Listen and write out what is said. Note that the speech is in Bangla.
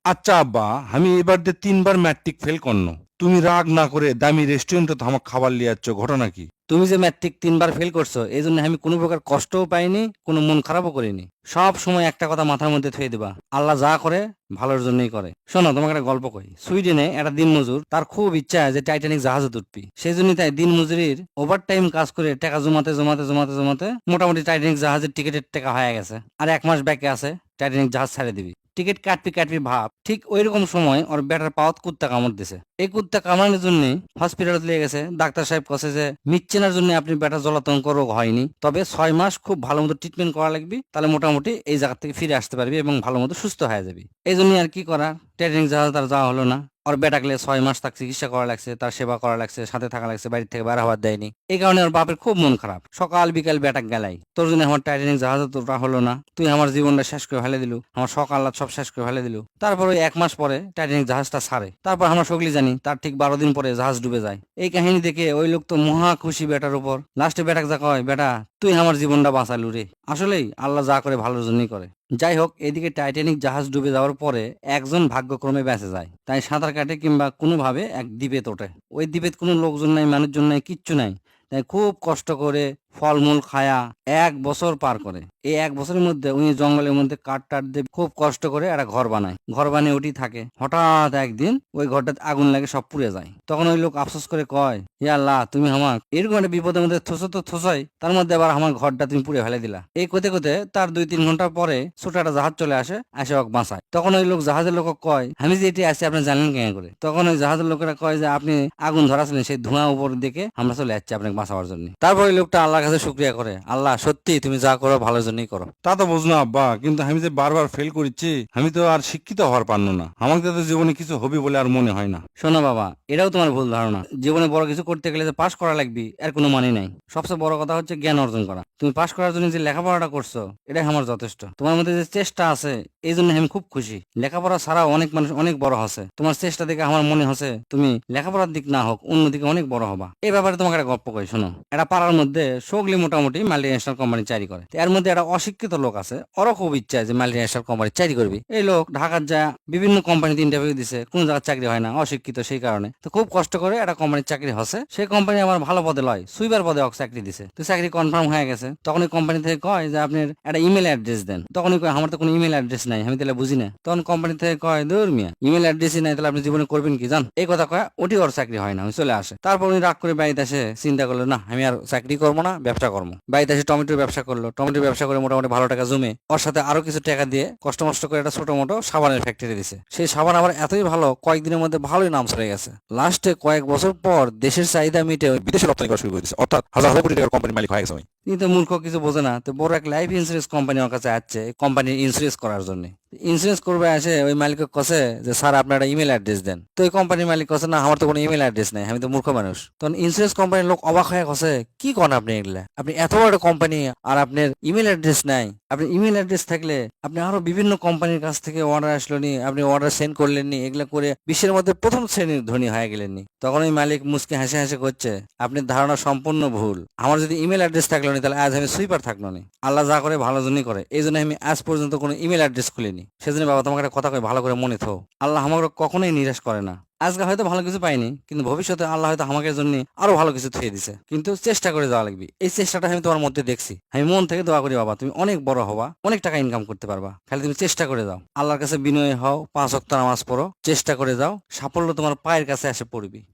আচ্ছা আব্বা, আমি এবার দিয়ে 3বার ম্যাট্রিক ফেল করনো। তুমি রাগ না করে দামি রেস্টুরেন্টে তো আমার খাবার লিয়ে যাচ্ছ, ঘটনা কি? তুমি যে ম্যাট্রিক 3বার ফেল করছো এই জন্য আমি কোনো প্রকার কষ্টও পাইনি, কোনো মন খারাপও করিনি। সব সময় একটা কথা মাথার মধ্যে থুয়ে দিবা, আল্লাহ যা করে ভালোর জন্যই করে। শোনো, তোমাকে একটা গল্প কই। সুইডেনে একটা দিনমজুর, তার খুব ইচ্ছা যে টাইটানিক জাহাজে উঠবি। সেই জন্য তাই দিনমজুরির ওভার টাইম কাজ করে টাকা জমাতে জমাতে জমাতে জমাতে মোটামুটি টাইটানিক জাহাজের টিকিটের টাকা হয়ে গেছে। আর 1 মাস বাকি আছে টাইটানিক জাহাজ ছেড়ে দিবি। টিকিট কাটবি কাটবি ভাব, ঠিক ওই রকম সময় ওর বেটার পাওয়াত কুত্তা কামড় দিছে। এই কুত্তা কামড়ানোর জন্য হসপিটালে নিয়ে গেছে। ডাক্তার সাহেব কাছে যে মৃত চেনার জন্য আপনি বেটা জলাতঙ্ক রোগ হয়নি, তবে 6 মাস খুব ভালো মতো ট্রিটমেন্ট করা লাগবে, তাহলে মোটামুটি এই জায়গা থেকে ফিরে আসতে পারবি এবং ভালো মতো সুস্থ হয়ে যাবি। এই জন্য আর কি করার, ট্রেনিং যাওয়া তার যাওয়া হলো না। ওর বেটাকলে 6 মাস তার চিকিৎসা করা লাগছে, তার সেবা করা লাগছে, সাথে থাকা লাগছে, বাড়ি থেকে বের হওয়ার দেয়নি। এই কারণে ওর বাপের খুব মন খারাপ। সকাল বিকাল বেটাক গেলাই, তোর জন্য আমার টাইটানিক জাহাজে তোটা হলো না, তুই আমার জীবনটা শেষ করে ফেলে দিলু, আমার সকাল রাত সব শেষ করে ফেলে দিলু। তারপর ওই 1 মাস পরে টাইটানিক জাহাজটা ছাড়ে। তারপর আমরা সকলেই জানি তার ঠিক 12 দিন পরে জাহাজ ডুবে যায়। এই কাহিনী দেখে ওই লোক তো মহা খুশি বেটার উপর। লাস্টে বেটাক যা কয়, বেটা তুই আমার জীবনটা বাঁচালু রে। আসলেই আল্লাহ যা করে ভালোর জন্যই করে। যাই হোক, এদিকে টাইটানিক জাহাজ ডুবে যাওয়ার পরে একজন ভাগ্যক্রমে বেঁচে যায়, তাই সাঁতার কাটে কিংবা কোনোভাবে এক দ্বীপে তোঠে। ওই দ্বীপে কোনো লোকজন নাই, মানুষজন নাই, কিচ্ছু নাই। তাই খুব কষ্ট করে ফলমূল খায়া 1 বছর পার করে। এই 1 বছরের মধ্যে উনি জঙ্গলের মধ্যে কাঠ টাট দিয়ে খুব কষ্ট করে একটা ঘর বানায়। ঘর বানিয়ে ওটি থাকে। হঠাৎ একদিন ওই ঘরটাতে আগুন লাগে, সব পুড়ে যায়। তখন ওই লোক আফসোস করে কয়, হে আল্লাহ, তুমি আমার এরকম একটা বিপদের মধ্যে থসো তো থসাই, তার মধ্যে আবার আমার ঘরটা তুমি পুড়ে ফেলে দিলা। এই কোতে কোতে তার 2-3 ঘন্টা পরে ছোট একটা জাহাজ চলে আসে, আসে ওকে বাঁচায়। তখন ওই লোক জাহাজের লোক কয়, আমি যে এটি আছি আপনি জানলেন কেন করে? তখন ওই জাহাজের লোকেরা কয় যে আপনি আগুন ধরাছিলেন, সেই ধোঁয়া উপর দিকে আমরা চলে যাচ্ছি আপনাকে বাঁচাবার জন্য। তারপর ওই লোকটা আল্লাহর কাছে শুকরিয়া করে, আল্লাহ সত্যি তুমি যা করো ভালোর জন্যই করো। তা তো বুঝলাম আব্বা, কিন্তু আমি যে বারবার ফেল করেছি, আমি তো আর শিক্ষিত হওয়ার পারল না। আমাকে তো জীবনে কিছু হবে বলে আর মনে হয় না। শোনো বাবা, এটাও তোমার ভুল ধারণা। জীবনে বড় কিছু করতে গেলে যে পাশ করা লাগবে এর কোনো মানে নাই। সবচেয়ে বড় কথা হচ্ছে জ্ঞান অর্জন করা। তুমি পাশ করার জন্য যে লেখাপড়াটা করছো এটাই আমার যথেষ্ট। তোমার মধ্যে যে চেষ্টা আছে এই জন্য আমি খুব খুশি। লেখাপড়া ছাড়াও অনেক মানুষ অনেক বড় হচ্ছে, তোমার চেষ্টা দেখে আমার মনে হচ্ছে তুমি লেখাপড়ার দিক না হোক অন্যদিকে অনেক বড় হবা। এই ব্যাপারে তোমাকে একটা গল্প করি শোনো। এটা পাড়ার মধ্যে সগলি মোটামুটি মাল্টি ন্যাশনাল কোম্পানি চাকরি করে। তো এর মধ্যে একটা অশিক্ষিত লোক আছে, ওরও খুব ইচ্ছা যে মাল্টি ন্যাশনাল কোম্পানি চাকরি করবি। এই লোক ঢাকার যা বিভিন্ন কোম্পানিতে ইন্টারভিউ দিছে, কোন জায়গায় চাকরি হয় না, অশিক্ষিত সেই কারণে। তো খুব কষ্ট করে একটা কোম্পানির চাকরি হচ্ছে। সেই কোম্পানি আমার ভালো পদে লয়, সুইপার পদে ওকে চাকরি দিছে। তো চাকরি কনফার্ম হয়ে গেছে। তখন ওই কোম্পানি থেকে কয় যে আপনার একটা ইমেল অ্যাড্রেস দেন। তখনই কয় আমার তো কোনো ইমেল অ্যাড্রেস নাই, আমি তাহলে বুঝি না। তখন কোম্পানি থেকে কয়, দূর মিয়া, ইমেল অ্যাড্রেসই নাই, তাহলে আপনি জীবনে করবেন কি জান? এই কথা কয় ওটি ওর চাকরি হয় না, উনি চলে আসে। তারপর উনি রাগ করে বাড়িতে এসে চিন্তা করলো, না আমি আর চাকরি করবো না, ব্যবসা করবো। বাড়িতে এসে টমেটোর ব্যবসা করলো। টমেটোর ব্যবসা করে মোটামুটি ভালো টাকা জমে ওর সাথে আরো কিছু টাকা দিয়ে কষ্ট মষ্ট করে একটা ছোট মোটো সাবানের ফ্যাক্টরি দিছে। সেই সাবান আবার এতই ভালো, কয়েকদিনের মধ্যে ভালোই নাম ছড়ে গেছে। লাস্টে কয়েক বছর পর দেশের চাহিদা মিটে ওই বিদেশে রপ্তানি করা শুরু করে দিচ্ছে, অর্থাৎ হাজার হাজার কোটি টাকার কোম্পানির মালিক হয়ে গেছে। কিন্তু মূর্খ কিছু বোঝে না। তো বড় এক লাইফ ইন্স্যুরেন্স কোম্পানি ওর কাছে আসছে কোম্পানির ইন্স্যুরেন্স করার জন্য। ইন্স্যুরেন্স করবে আসে, ওই মালিক কছে যে স্যার আপনার একটা ইমেল অ্যাড্রেস দেন। তো ওই কোম্পানির মালিক কছে, না আমার তো কোনো ইমেল অ্যাড্রেস নাই, আমি তো মূর্খ মানুষ। তখন ইন্স্যুরেন্স কোম্পানির লোক অবাক হয়ে কছে, কি করেন আপনি এগুলা? আপনি এত বড় কোম্পানি আর আপনার ইমেল অ্যাড্রেস নাই? আপনি ইমেল অ্যাড্রেস থাকলে আপনি আরো বিভিন্ন কোম্পানির কাছ থেকে অর্ডার আসলো নি, আপনি অর্ডার সেন্ড করলেন নি, এগুলা করে বিশ্বের মধ্যে প্রথম শ্রেণীর ধনী হয়ে গেলেন নি। তখন ওই মালিক মুসকে হাসে হাসে করছে, আপনার ধারণা সম্পূর্ণ ভুল। আমার যদি ইমেল অ্যাড্রেস থাকলো না তাহলে আজ আমি সুইপার থাকলো না। আল্লাহ যা করে ভালো জন্যই করে, এই জন্য আমি আজ পর্যন্ত কোনো ইমেল অ্যাড্রেস খুলিনি। সেজন্য বাবা তোমাকে একটা কথা কই, ভালো করে মনে থো, আল্লাহ আমাকে কখনোই নিরাশ করে না। আজকে হয়তো ভালো কিছু পাইনি, কিন্তু ভবিষ্যতে আল্লাহ হয়তো আমাকে জন্য আরো ভালো কিছু থুয়ে দিছে। কিন্তু চেষ্টা করে যাওয়া লাগবে, এই চেষ্টাটা আমি তোমার মধ্যে দেখছি। আমি মন থেকে দোয়া করি বাবা, তুমি অনেক বড় হবা, অনেক টাকা ইনকাম করতে পারবা। খালি তুমি চেষ্টা করে যাও, আল্লাহর কাছে বিনয় হও, 5 ওয়াক্ত নামাজ পড়ো, চেষ্টা করে যাও, সাফল্য তোমার পায়ের কাছে এসে পড়বি।